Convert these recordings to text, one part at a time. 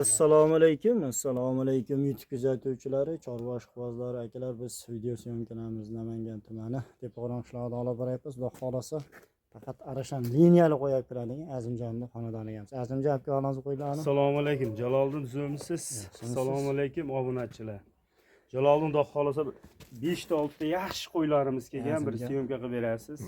Assalomu alaykum YouTube kuzatuvchilari, chorva ishqibozlari, akalar, biz video syomkalarimiz Namangan tumani Tepao'ron qishlog'ida olib boryapmiz. Xudo xolasa faqat arashan liniyali qo'yib turadigan Azimjonni xonadoniga. Azimjon aka onazni qo'ylarni. Assalomu alaykum. Jaloliddin Zo'misiz. Assalomu alaykum obunachilar. Jaloliddin xudo xolasa 5 ta 6 ta yaxshi qo'ylarimiz kelgan, bir syomka qilib berasiz.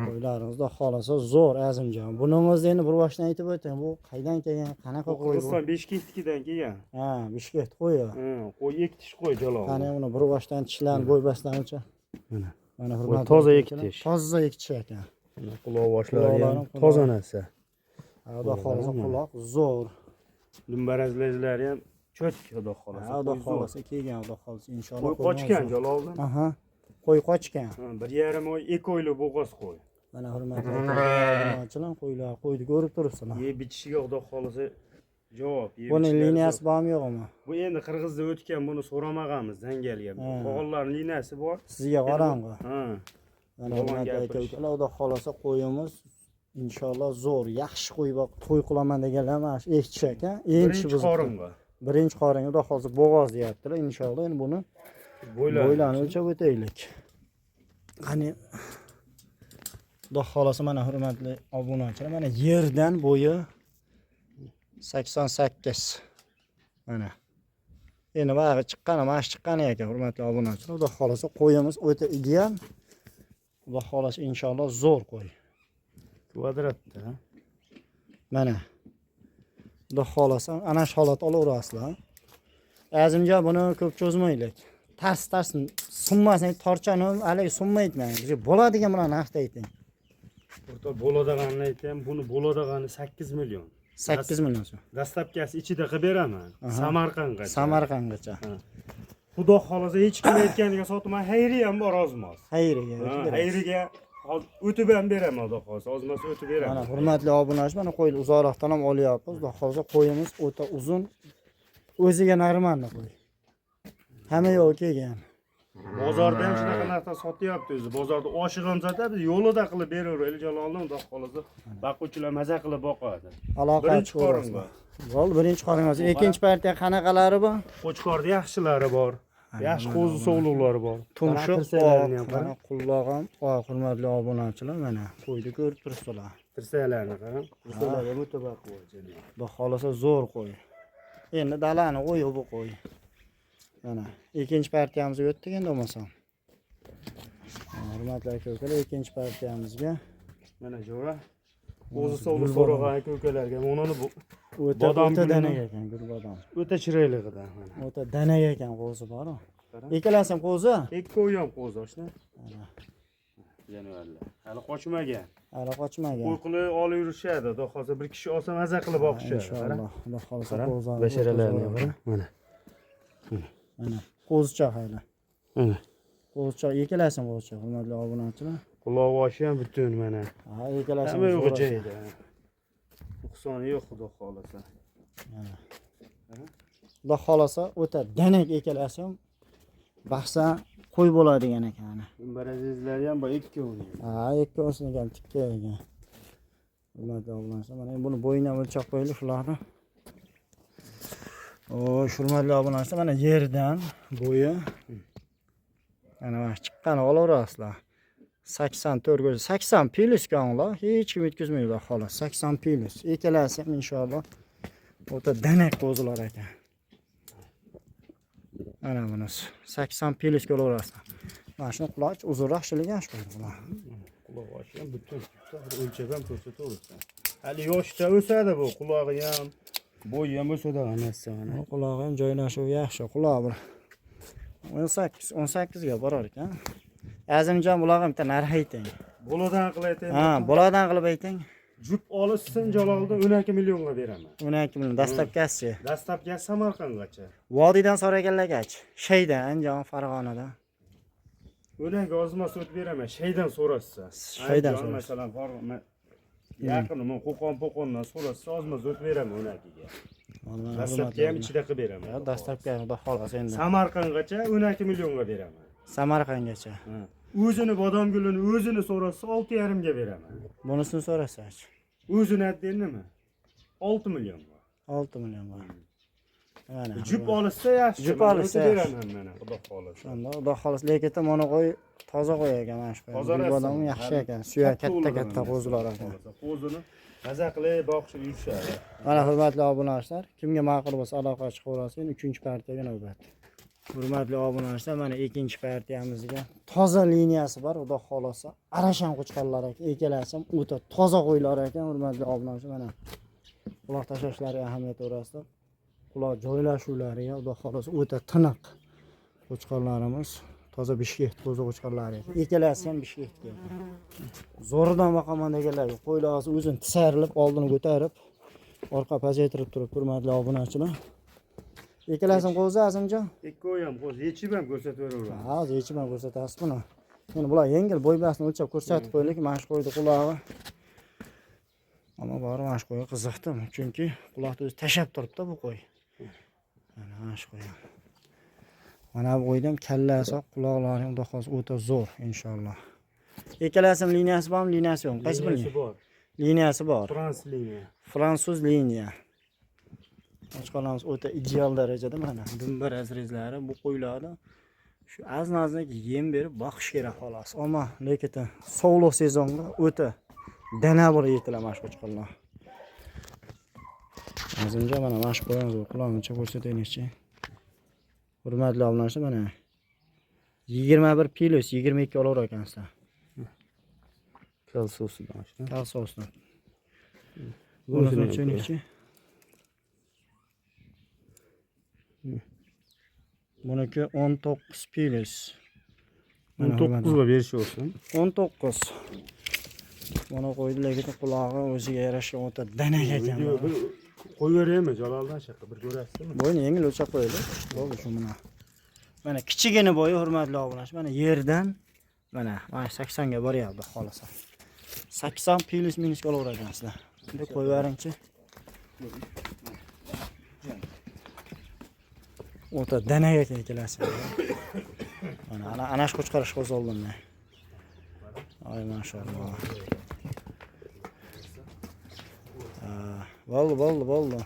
Qo'ylarimiz xudo xolasa zo'r Azimjon. Buning o'zi endi bir boshdan aytib o'ting, bu qaydan kelgan, qanaqa qo'y bu? Qirg'iziston Bishkeknikidan kelgan. Ha, Bishkek qo'yi. Qo'y ektish qo'y Jaloliddin. Qani uni bir boshdan tishlanib bo'ybastanicha. Mana hurmatli. Toza ektish. Toza ektish ekan. Quloq boshlari ham toza narsa. Xudo xolasa quloq zo'r. Dumbarazlari ham cho'tk xudo xolasa. Xudo xolasa kelgan, xudo xolasa inshaalloh. Qo'y qochgan Jaloliddin. Aha. Qo'y qochgan. 1,5 oy 2 oylik bo'g'oz qo'y. Mana hurmatli obunachilar, qo'yni ko'rib turibsizlar. Yeb bichishiga xudo xolasa javob. Buni liniyasi bormi yo'qmi? Bu endi Qirg'izda o'tgan, buni so'ramaganmiz Zangalga. O'g'illarning liniyasi bor. Sizga qorong'i. Ha. Mana hurmatli aka-ukalar, xudo xolasa qo'yimiz inshaalloh zo'r, yaxshi qo'y bor, to'y qilaman deganlar mana shu eshitish ekan. Birinchi qoringa. Birinchi qoringa xudo xolasa bo'g'oz deyaptilar. Inshaalloh endi buni bo'ylarni o'lchab o'taylik. Qani xudo xolasa mana hurmatli obunachilar, mana yerdan bo'yi 88. Mana. Endi bari chiqqani, mana shu chiqqani ekan hurmatli obunachilar. Xudo xolasa qo'yimiz o'ta ideal. Xudo xolasa inshaalloh zo'r qo'y. Kvadratda. Mana. Xudo xolasa ana shu holat olaverasizlar. Azimjon buni ko'p cho'zmaylik. Tars sunmasin, torchani hali sunmaytman. Bo'ladigan bilan haqda ayting. O'rta bo'ladiganini aytayim, buni bo'ladigani 8 million. 8 million so'm. Dastlabkasi ichida qilib beraman. Samarqandgacha. Samarqandgacha. Xudo xolasa hech kim aytganiga sotman, xayri ham bor ozmas. Xayriga. Xayriga o'tib ham beraman, xudo xolasa, ozmas o'tib beraman. Mana hurmatli obunachilar, mana qo'yni uzoqroqdan ham olyapmiz. Xudo xolasa qo'yimiz o'ta uzun. O'ziga narmanli qo'y. Hamma yo'q kelgan. Bozorda ham shunaqa narsa sotyapti o'zi. Bozorda oshiq ham sotadi, yo'lida qilib beraveradi Jaloliddin, xudo xolasa. Boquvchilar maza qilib boqadi. Birinchi qo'ringa. Bo'ldi, birinchi qo'ringa. Ikkinchi partiya qanaqalari bor? Qo'chqorda yaxshilari bor. Yaxshi qo'zi sovluqlari bor. Tumshuq ham, quloq ham, hurmatli obunachilar, mana qo'yni ko'rib turibsizlar. Tirsalarni qarang. Tirsalarga o'ta baquvvat jini. Xudo xolasa zo'r qo'y. Endi dalani qo'y bu qo'y. Mana ikkinchi partiyamizga o'tdik endi bo'lmasam. Hurmatli aka-ukalar, ikkinchi partiyamizga mana jo'ra o'zi sovli so'ragan aka-ukalarga monani bu o'ta danak ekan, gul bodom. O'ta chiroyligidan mana. O'ta danak ekan, qo'zi bor. Ikkalasi ham qo'zi? Ikkovi ham qo'zi, oshna. Mana. Jonivorlar. Hali qochmagan. Hali qochmagan. Qo'y qilib olib yurishadi. Xudo xolasa bir kishi olsa maza qilib boqishadi. Inshaalloh. Xudo xolasa qo'zlarni. Basharalarni qara. Mana. Mana qo'zichoq hali. Mana. Qo'zichoq ikkalasi ham qo'zichoq, hurmatli obunachilar. Quloq boshi ham butun mana. Ha, ikkalasi ham yo'q joyida. Nuqsoni yo'q xudo xolasa. Mana. Xudo xolasa o'ta danak ikkalasi ham bahsa qo'y bo'ladigan ekan. Dumbarazizlari ham bor ikkovi. Ha, ikkovsini ham tikka ekan. Hurmatli obunachilar, mana buni bo'yini ham o'lchab qo'yaylik shularni. Hurmatli obunachilar, mana yerdan bo'yi mana chiqqani olaverasizlar. 84 80 plus kanlar, hech kim yetkazmaydi xolos. 80 plus. Ikkalasi ham inshaalloh o'ta danak qo'zilar ekan. Mana bunisi 80 plus bo'laverasizlar. Mana shuni quloq uzunroq shilgan shu qo'ydilar. Quloq boshi ham butun. O'lchab ham ko'rsataversan. Hali yoshda o'sadi bu, qulog'i ham bo'yi ham o'sadi narsa mana. Qulog'i ham joylashuvi yaxshi, quloq bir 18 ga borar ekan. Azimjon bularga bitta narx ayting. Bo'ladan qilib aytaymi? Ha, bo'ladan qilib ayting. Jup olishsin Jaloliddin 12 millionga beraman. 12 million dastlabkasi. Dastlabkasi Samarqandgacha. Vodiydan so'raganlargacha. Shaydan, Andijon, Farg'onadan. 12 ozmas o'tib beraman. Shaydan so'rashsa. Shaydan masalan, Farg'ona yaqinmi, Qo'qon-Po'qondan so'rashsa ozmas o'tib beraman 12 ga. Dastlabki ham ichida qilib beraman. Dastlabki xudo xolasa endi. Samarqandgacha 12 millionga beraman. Samarqandgacha. O'zini bodom gulini o'zini so'rasa 6,5 ga beraman. Bunisini so'rasachi. O'zini aytdingmi? 6 million bor. 6 million bor. Mana. Jup olishsa yaxshi. Jup Mana olishsa o'tib yaxshi. beraman mana, xudo xohlasa. Shunda xudo xohlasa lekin mana qo'y toza qo'y ekan mana shu qo'y. Toza Bu odam yaxshi ekan. Suya katta qo'zilar ekan. Qo'zini maza qilib boqishib yurishadi. Mana hurmatli obunachilar, kimga ma'qul bo'lsa aloqa chiqaverasiz. 3-partiyaga navbat. Hurmatli obunachilar, mana ikkinchi partiyamizga toza liniyasi bor, xudo xolasa. Arashan qo'chqorlar ekan, ekalasam o'ta toza qo'ylar ekan, hurmatli obunachilar. Mana quloq tashlashlariga ahamiyat berasizlar. Quloq joylashuvlariga xudo xolasa o'ta tiniq qo'chqorlarimiz. Toza bishkek toza qo'chqorlari. Ekalasi ham bishkekga. Zo'ridan boqaman deganlar, qo'ylarni o'zini tisarilib, oldini ko'tarib, orqa pasaytirib turib, hurmatli obunachilar. Ekalasin qo'zi Azimjon. Ikkovi ham qo'z yechib ham ko'rsataveraman. Ha, yechib ham ko'rsatasiz buni. Endi bular yengil bo'ybasini o'lchab ko'rsatib qo'ydik, mana shu qo'ydi qulog'i. Ammo bari mana shu qo'yga qiziqdim, chunki quloqni o'zi tashab turibdi bu qo'y. Mana shu qo'y. Mana bu qo'ydan kallasi, quloqlari ham xudo o'ta zo'r inshaalloh. Ekalasim liniyasi bormi, liniyasi yo'qmi? Qaysi birini? bor. Liniyasi bor. Frans liniya. Fransuz liniya. Qo'chqorlarimiz o'ta ideal darajada mana dumba razrezlari bu qo'ylarni shu aznaznak yem berib boqish kerak xolos. Ammo lekin sovuq sezonda o'ta dana bo'lib yetilaman shu qo'chqorlar. Azimjon mana mashq qo'yamiz, quloqni ko'rsataylikchi. Hurmatli obunachilar, mana 21 plus 22 olar ekansizlar. Kalsosidan shu. Kalsosdan. Bunisi nechi? Buniki 19 plus. 19 ga berish olsun. 19. Mana qo'ydi lekin qulog'i o'ziga yarasha o'ta danak ekan. Qo'yaveraymi Jaloldan shaqa bir ko'rasizmi? Bo'yni yengil o'lchab qo'ydi. Bo'ldi shu mana. Mana kichigini bo'yi hurmatli obunachilar. Mana yerdan mana 80 ga boryapti xolasa. 80 plus minus olaverar ekansizlar. Endi qo'yvaringchi. O'ta danak ekan ikkalasi. Mana ana shu qo'chqarish qo'zoldim men. Ay maşallah. Bo'ldi.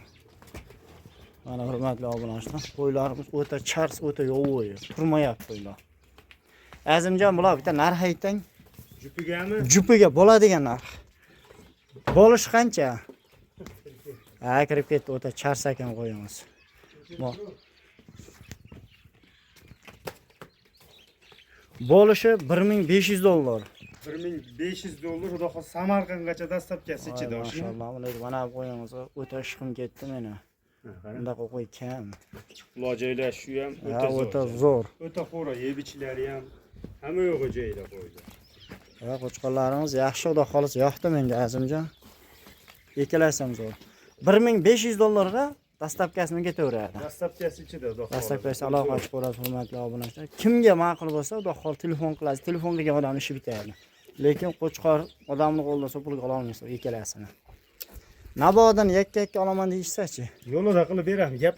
Mana hurmatli obunachilar, qo'ylarimiz o'ta chars, o'ta yo'q, turmayapti qo'ylar. Azimjon, bular bitta narx ayting. Jupigami? Jupiga bo'ladigan narx. Bo'lish qancha? Ha, kirib ketdi, o'ta chars ekan qo'yimiz. Bo'lishi $1500. $1500 xudo xohlasa Samarqandgacha dastlabkasi ichida. Maşallah, mana bu qo'yimiz o'ta ishqim ketdi meni. Bunda qo'y kam. Quloq joylashuvi ham o'ta zo'r. O'ta xo'ra, yeb ichlari ham hamma yo'g'i joyida qo'ydi. Va qo'chqorlarimiz yaxshi, xudo xohlasa yoqdi menga Azimjon. Ikkalasi ham zo'r. $1500 ga dastlabkasini ketaveradi. Dastlabkasi ichida xudo xohlasa. Dastlabkasi aloqa qilib ko'rasiz hurmatli obunachilar. Kimga ma'qul bo'lsa, xudo xohlasa telefon qilasiz. Telefon qilgan odam ishi bitadi. Lekin qo'chqor odamning qo'lida so'pilga ola olmaysiz ikkalasini. Nabodan yakka olaman deyishsa-chi? Yo'lida qilib beraman, gap.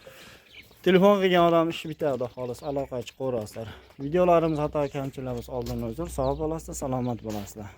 Telefon qilgan odam ishi bitadi, xudo xohlasa aloqa chiqaverasizlar. Videolarimiz xato kamchiliklar bo'lsa oldindan uzr, sog' bo'lasizlar, salomat bo'lasizlar.